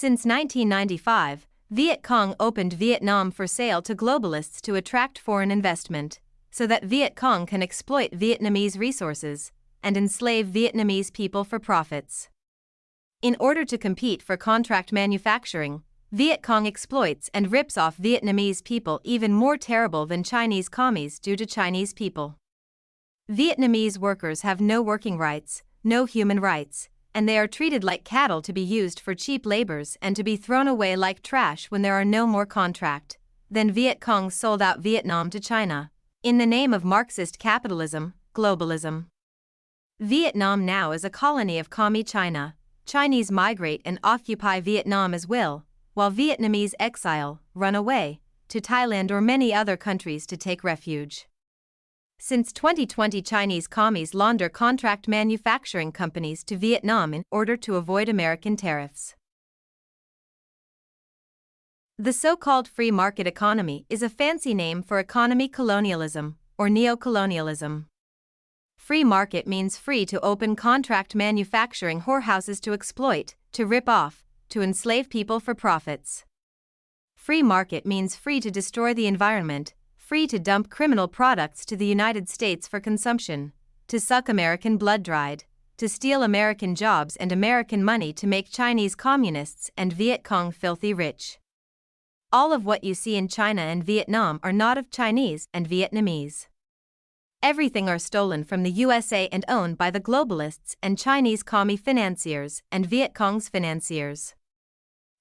Since 1995, Viet Cong opened Vietnam for sale to globalists to attract foreign investment, so that Viet Cong can exploit Vietnamese resources and enslave Vietnamese people for profits. In order to compete for contract manufacturing, Viet Cong exploits and rips off Vietnamese people even more terrible than Chinese commies do to Chinese people. Vietnamese workers have no working rights, no human rights, and they are treated like cattle to be used for cheap labors and to be thrown away like trash when there are no more contract. Then Viet Cong sold out Vietnam to China, in the name of Marxist capitalism, globalism. Vietnam now is a colony of commie China. Chinese migrate and occupy Vietnam as will, while Vietnamese exile, run away, to Thailand or many other countries to take refuge. Since 2020, Chinese commies launder contract manufacturing companies to Vietnam in order to avoid American tariffs. The so-called free market economy is a fancy name for economy colonialism, or neocolonialism. Free market means free to open contract manufacturing whorehouses to exploit, to rip off, to enslave people for profits. Free market means free to destroy the environment, free to dump criminal products to the United States for consumption, to suck American blood dried, to steal American jobs and American money to make Chinese communists and Viet Cong filthy rich. All of what you see in China and Vietnam are not of Chinese and Vietnamese. Everything are stolen from the USA and owned by the globalists and Chinese commie financiers and Viet Cong's financiers.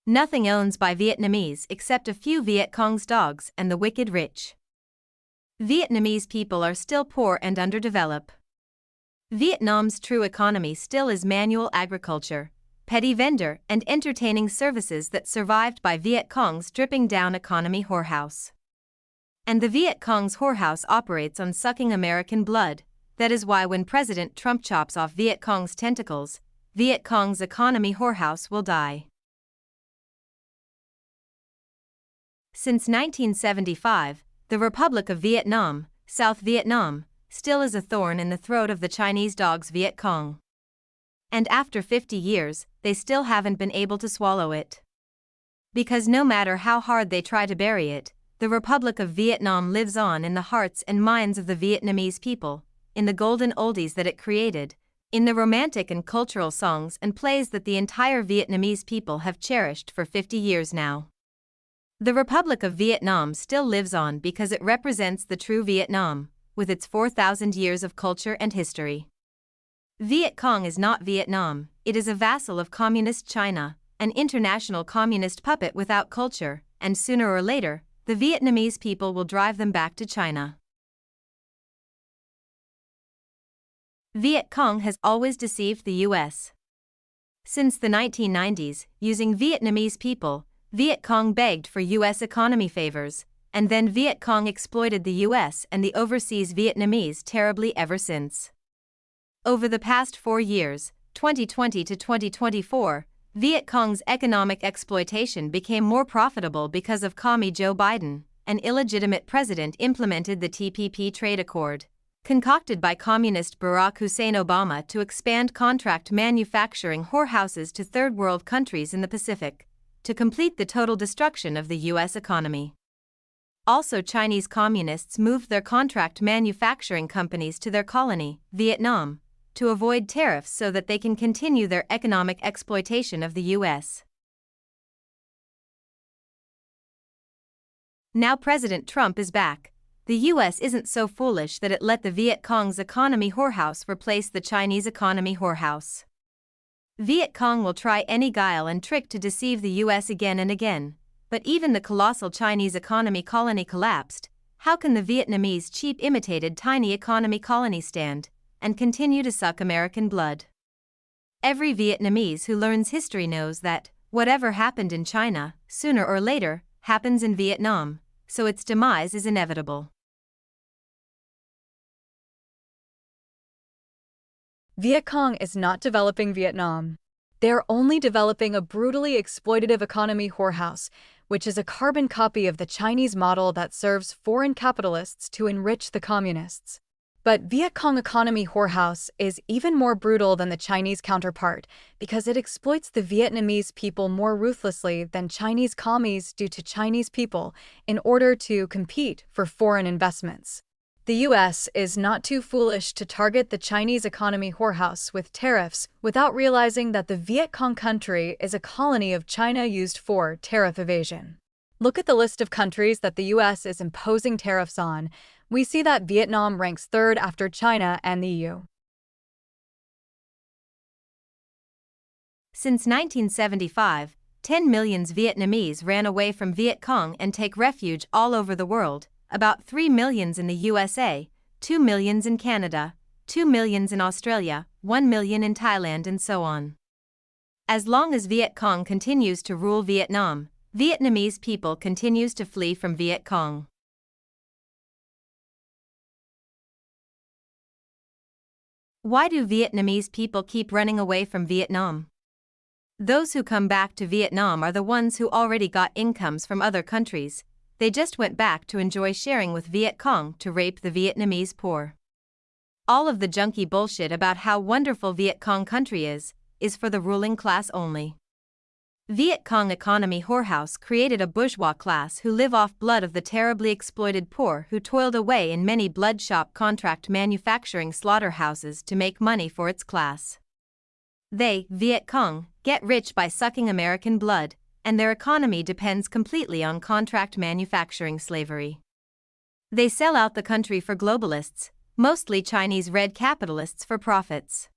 Nothing owns by Vietnamese except a few Viet Cong's dogs and the wicked rich. Vietnamese people are still poor and underdeveloped. Vietnam's true economy still is manual agriculture, petty vendor and entertaining services that survived by Viet Cong's dripping down economy whorehouse. And the Viet Cong's whorehouse operates on sucking American blood. That is why when President Trump chops off Viet Cong's tentacles, Viet Cong's economy whorehouse will die. Since 1975, the Republic of Vietnam, South Vietnam, still is a thorn in the throat of the Chinese dogs Viet Cong. And after 50 years, they still haven't been able to swallow it. Because no matter how hard they try to bury it, the Republic of Vietnam lives on in the hearts and minds of the Vietnamese people, in the golden oldies that it created, in the romantic and cultural songs and plays that the entire Vietnamese people have cherished for 50 years now. The Republic of Vietnam still lives on because it represents the true Vietnam, with its 4,000 years of culture and history. Viet Cong is not Vietnam, it is a vassal of Communist China, an international communist puppet without culture, and sooner or later, the Vietnamese people will drive them back to China. Viet Cong has always deceived the US. Since the 1990s, using Vietnamese people, Viet Cong begged for US economy favors, and then Viet Cong exploited the US and the overseas Vietnamese terribly ever since. Over the past 4 years, 2020 to 2024, Viet Cong's economic exploitation became more profitable because of commie Joe Biden, an illegitimate president implemented the TPP trade accord, concocted by communist Barack Hussein Obama to expand contract manufacturing whorehouses to third world countries in the Pacific, to complete the total destruction of the US economy. Also, Chinese communists moved their contract manufacturing companies to their colony, Vietnam, to avoid tariffs so that they can continue their economic exploitation of the US. Now President Trump is back. The US isn't so foolish that it let the Viet Cong's economy whorehouse replace the Chinese economy whorehouse. Viet Cong will try any guile and trick to deceive the US again and again, but even the colossal Chinese economy colony collapsed. How can the Vietnamese cheap imitated tiny economy colony stand and continue to suck American blood? Every Vietnamese who learns history knows that whatever happened in China, sooner or later, happens in Vietnam, so its demise is inevitable. Viet Cong is not developing Vietnam. They are only developing a brutally exploitative economy whorehouse, which is a carbon copy of the Chinese model that serves foreign capitalists to enrich the communists. But Viet Cong economy whorehouse is even more brutal than the Chinese counterpart because it exploits the Vietnamese people more ruthlessly than Chinese commies do to Chinese people in order to compete for foreign investments. The US is not too foolish to target the Chinese economy whorehouse with tariffs without realizing that the Viet Cong country is a colony of China used for tariff evasion. Look at the list of countries that the US is imposing tariffs on. We see that Vietnam ranks third after China and the EU. Since 1975, 10 million Vietnamese ran away from Viet Cong and take refuge all over the world, about 3 million in the USA, 2 million in Canada, 2 million in Australia, 1 million in Thailand, and so on. As long as Viet Cong continues to rule Vietnam, Vietnamese people continues to flee from Viet Cong. Why do Vietnamese people keep running away from Vietnam? Those who come back to Vietnam are the ones who already got incomes from other countries. They just went back to enjoy sharing with Viet Cong to rape the Vietnamese poor. All of the junky bullshit about how wonderful Viet Cong country is for the ruling class only. Viet Cong economy whorehouse created a bourgeois class who live off blood of the terribly exploited poor who toiled away in many bloodshop contract manufacturing slaughterhouses to make money for its class. They, Viet Cong, get rich by sucking American blood, and their economy depends completely on contract manufacturing slavery. They sell out the country for globalists, mostly Chinese red capitalists, for profits.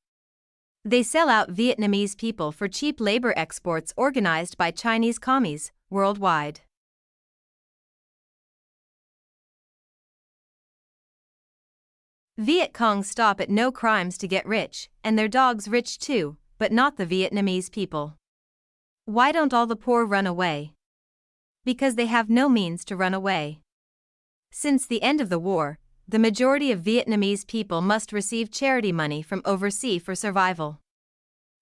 They sell out Vietnamese people for cheap labor exports organized by Chinese commies worldwide. Viet Cong stop at no crimes to get rich, and their dogs rich too, but not the Vietnamese people. Why don't all the poor run away? Because they have no means to run away. Since the end of the war, the majority of Vietnamese people must receive charity money from overseas for survival.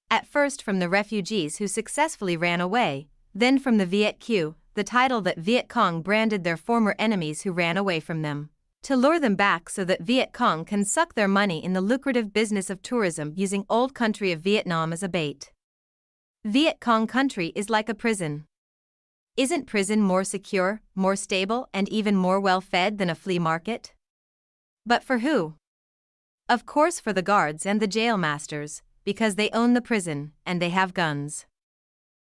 At first from the refugees who successfully ran away, then from the Viet Q, the title that Viet Cong branded their former enemies who ran away from them, to lure them back so that Viet Cong can suck their money in the lucrative business of tourism using old country of Vietnam as a bait. Viet Cong country is like a prison. Isn't prison more secure, more stable, and even more well-fed than a flea market? But for who? Of course for the guards and the jail masters, because they own the prison, and they have guns.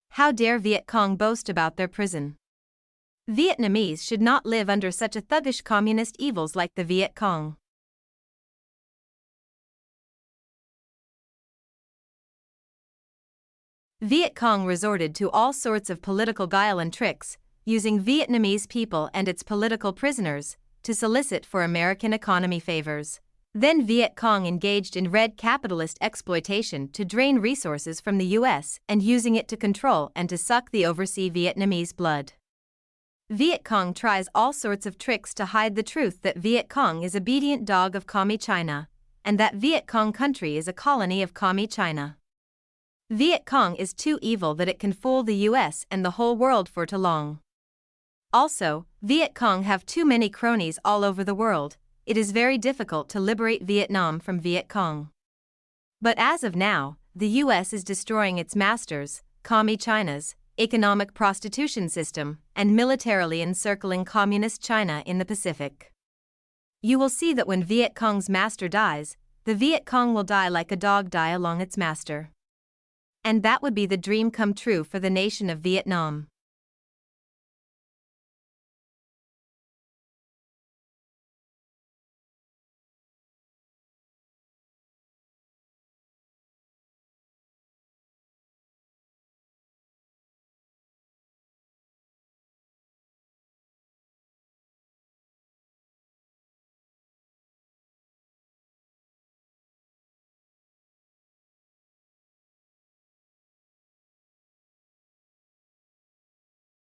How dare Viet Cong boast about their prison? Vietnamese should not live under such a thuggish communist evils like the Viet Cong. Viet Cong resorted to all sorts of political guile and tricks, using Vietnamese people and its political prisoners to solicit for American economy favors. Then Viet Cong engaged in red capitalist exploitation to drain resources from the US and using it to control and to suck the overseas Vietnamese blood. Viet Cong tries all sorts of tricks to hide the truth that Viet Cong is obedient dog of Commie China, and that Viet Cong country is a colony of Commie China. Viet Cong is too evil that it can fool the US and the whole world for too long. Also, Viet Cong have too many cronies all over the world. It is very difficult to liberate Vietnam from Viet Cong. But as of now, the US is destroying its masters, Commie China's, economic prostitution system, and militarily encircling Communist China in the Pacific. You will see that when Viet Cong's master dies, the Viet Cong will die like a dog die along its master. And that would be the dream come true for the nation of Vietnam.